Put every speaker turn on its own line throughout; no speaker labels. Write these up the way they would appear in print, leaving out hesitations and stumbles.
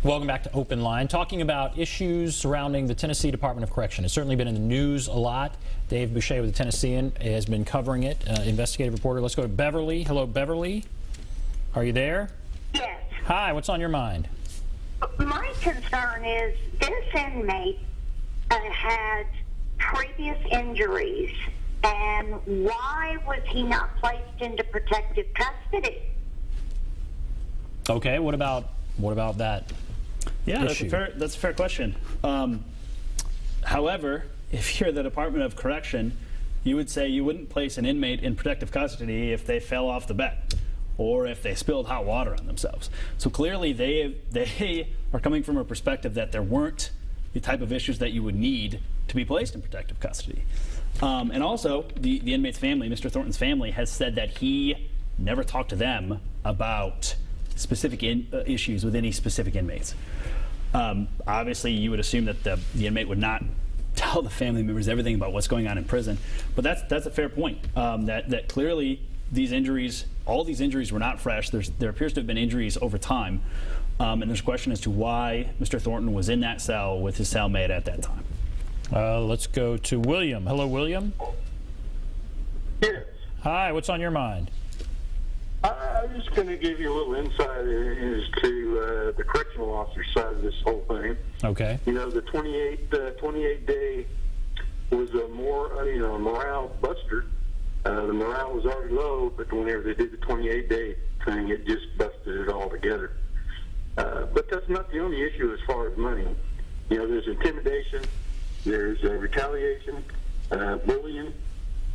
Welcome back to Open Line, talking about issues surrounding the Tennessee Department of Correction. It's certainly been in the news a lot. Dave Boucher with the Tennessean has been covering it, investigative reporter. Let's go to Beverly. Hello, Beverly. Are you there?
Yes.
Hi, what's on your mind?
My concern is this inmate had previous injuries, and why was he not placed into protective custody?
Okay, what about that?
Yeah,
issue?
that's a fair question. However, if you're the Department of Correction, you would say you wouldn't place an inmate in protective custody if they fell off the bed or if they spilled hot water on themselves. So clearly they are coming from a perspective that there weren't the type of issues that you would need to be placed in protective custody. And also, the inmate's family, Mr. Thornton's family, has said that he never talked to them about specific issues with any specific inmates. Obviously, you would assume that the inmate would not tell the family members everything about what's going on in prison, but that's a fair point. That clearly these injuries, all these injuries, were not fresh. There appears to have been injuries over time, and there's a question as to why Mr. Thornton was in that cell with his cellmate at that time.
Let's go to William. Hello, William.
Yes.
Hi, what's on your mind?
I'm just going to give you a little insight as to the correctional officer side of this whole thing.
Okay.
You know, the 28 day was a morale buster. The morale was already low, but whenever they did the 28-day thing, it just busted it all together. But that's not the only issue as far as money. You know, there's intimidation, there's retaliation, bullying.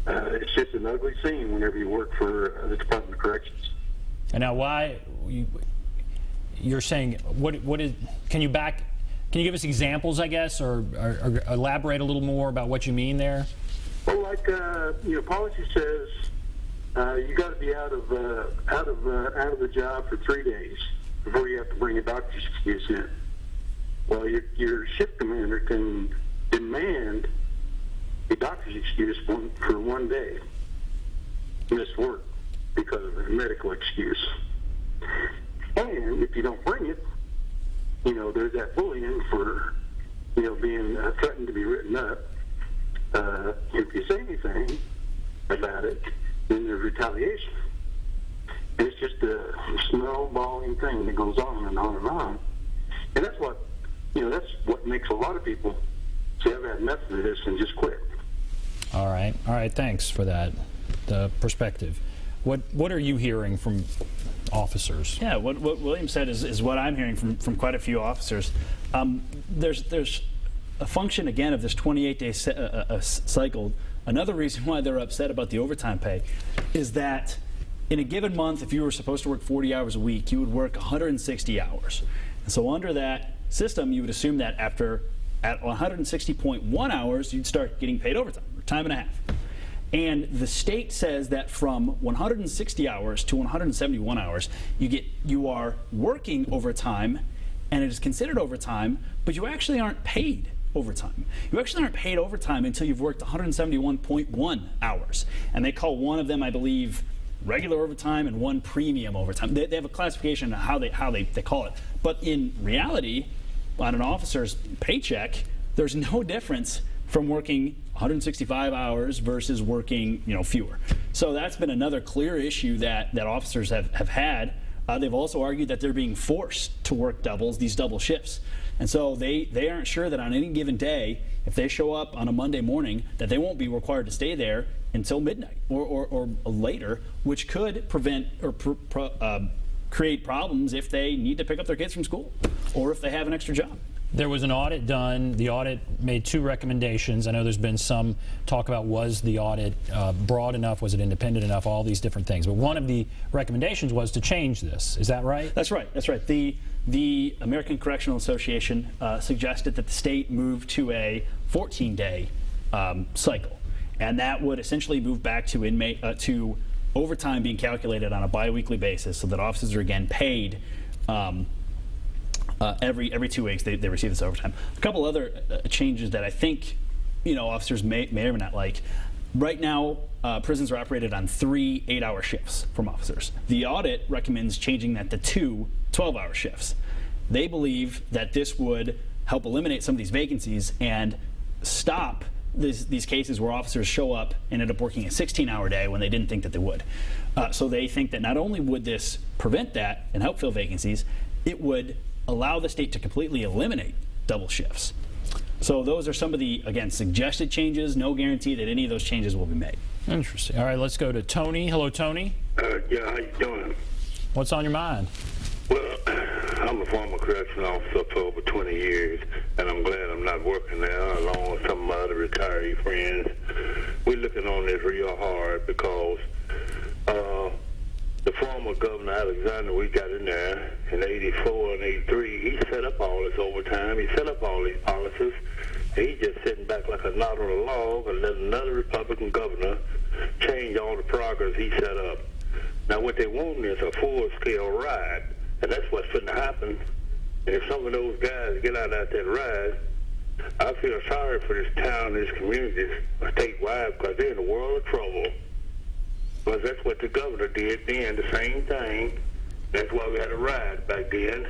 It's just an ugly scene whenever you work for the Department of Corrections.
And now, why you're saying what is? Can you give us examples, I guess, or elaborate a little more about what you mean there?
Well, like policy says, you got to be out of the job for 3 days before you have to bring a doctor's excuse in. Well, your shift commander can demand a doctor's excuse for 1 day missed work because of a medical excuse. And if you don't bring it, there's that bullying for, being threatened to be written up. If you say anything about it, then there's retaliation. And it's just a snowballing thing that goes on and on and on. And that's what makes a lot of people say, I've had enough of this and just quit.
All right. Thanks for that, the perspective. What are you hearing from officers?
Yeah, what William said is what I'm hearing from quite a few officers. There's a function, again, of this 28-day cycle. Another reason why they're upset about the overtime pay is that in a given month, if you were supposed to work 40 hours a week, you would work 160 hours. And so under that system, you would assume that at 160.1 hours, you'd start getting paid overtime, or time and a half. And the state says that from 160 hours to 171 hours, you are working overtime, and it is considered overtime, but you actually aren't paid overtime. You actually aren't paid overtime until you've worked 171.1 hours. And they call one of them, I believe, regular overtime and one premium overtime. They have a classification of how they call it. But in reality, on an officer's paycheck, there's no difference from working 165 hours versus working, fewer. So that's been another clear issue that officers have had. They've also argued that they're being forced to work these double shifts. And so they aren't sure that on any given day, if they show up on a Monday morning, that they won't be required to stay there until midnight or later, which could prevent or create problems if they need to pick up their kids from school or if they have an extra job.
There was an audit done. The audit made 2 recommendations. I know there's been some talk about, was the audit broad enough, was it independent enough, all these different things. But one of the recommendations was to change this. Is that right?
That's right. The American Correctional Association suggested that the state move to a 14-day cycle, and that would essentially move back to to overtime being calculated on a biweekly basis, so that officers are again paid. Every 2 weeks they receive this overtime. A couple other changes that I think officers may or may not like. Right now, prisons are operated on 3 8-hour shifts from officers. The audit recommends changing that to 2 12-hour shifts. They believe that this would help eliminate some of these vacancies and stop these cases where officers show up and end up working a 16-hour day when they didn't think that they would. So they think that not only would this prevent that and help fill vacancies, it would allow the state to completely eliminate double shifts. So those are some of the, again, suggested changes. No guarantee that any of those changes will be made.
Interesting. All right, let's go to Tony. Hello, Tony.
Yeah, how you doing?
What's on your mind?
Well, I'm a former correctional officer for over 20 years, and I'm glad I'm not working there, along with some of my other retiree friends. We're looking on this real hard because the former Governor Alexander, we got in there in 84 and 83, he set up all this overtime. He set up all these policies. He's just sitting back like a knot on a log and let another Republican governor change all the progress he set up. Now, what they want is a full-scale ride, and that's what's going to happen. And if some of those guys get out that ride, I feel sorry for this town, this community, statewide, because they're in a world of trouble. Because that's what the governor did then, the same thing. That's why we had a ride back then,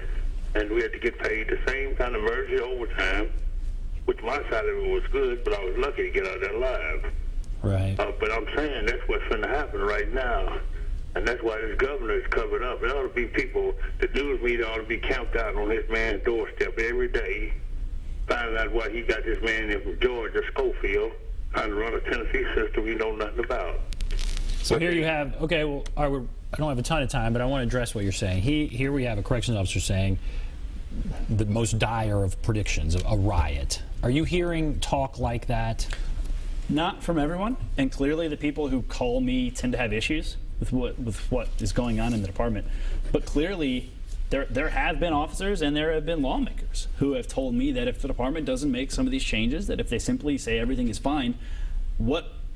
and we had to get paid the same kind of emergency overtime, which my side of it was good, but I was lucky to get out there alive.
Right.
But I'm saying that's what's going to happen right now. And that's why this governor is covered up. There ought to be people, the news media ought to be camped out on this man's doorstep every day, finding out why he got this man in from Georgia, Schofield, trying to run a Tennessee system you know nothing about.
So here you have, okay, well, I don't have a ton of time, but I want to address what you're saying. Here we have a corrections officer saying the most dire of predictions, a riot. Are you hearing talk like that?
Not from everyone, and clearly the people who call me tend to have issues with what is going on in the department. But clearly, there have been officers and there have been lawmakers who have told me that if the department doesn't make some of these changes, that if they simply say everything is fine,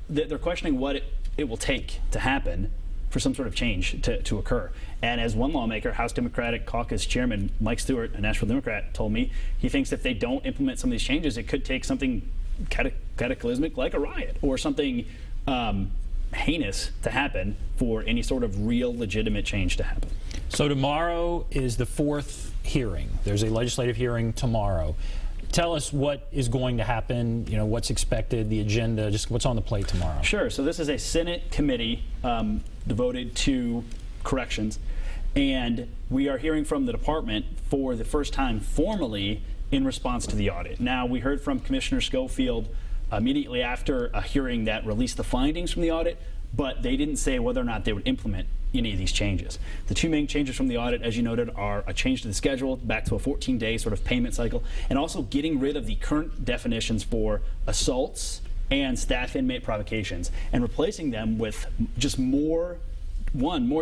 they're questioning what it will take to happen for some sort of change to occur. And as one lawmaker, House Democratic Caucus Chairman Mike Stewart, a Nashville Democrat, told me, he thinks if they don't implement some of these changes, it could take something cataclysmic like a riot or something heinous to happen for any sort of real legitimate change to happen.
So tomorrow is the fourth hearing. There's a legislative hearing tomorrow. Tell us what is going to happen, what's expected, the agenda, just what's on the plate tomorrow.
Sure. So this is a Senate committee devoted to corrections, and we are hearing from the department for the first time formally in response to the audit. Now, we heard from Commissioner Schofield immediately after a hearing that released the findings from the audit, but they didn't say whether or not they would implement any of these changes. The two main changes from the audit, as you noted, are a change to the schedule back to a 14-day sort of payment cycle, and also getting rid of the current definitions for assaults and staff inmate provocations and replacing them with just more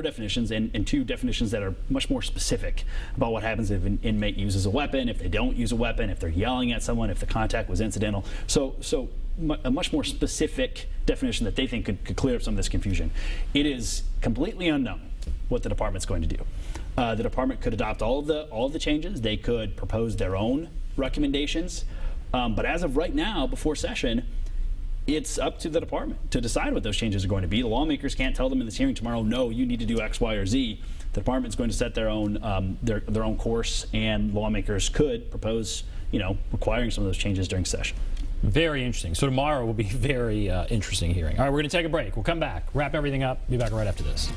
definitions and two definitions that are much more specific about what happens if an inmate uses a weapon, if they don't use a weapon, if they're yelling at someone, if the contact was incidental. So a much more specific definition that they think could clear up some of this confusion. It is completely unknown what the department's going to do. The department could adopt all of the changes. They could propose their own recommendations. But as of right now, before session, it's up to the department to decide what those changes are going to be. The lawmakers can't tell them in this hearing tomorrow, no, you need to do X, Y, or Z. The department's going to set their own their own course, and lawmakers could propose, requiring some of those changes during session.
Very interesting. So tomorrow will be a very interesting hearing. All right, we're going to take a break. We'll come back, wrap everything up, be back right after this.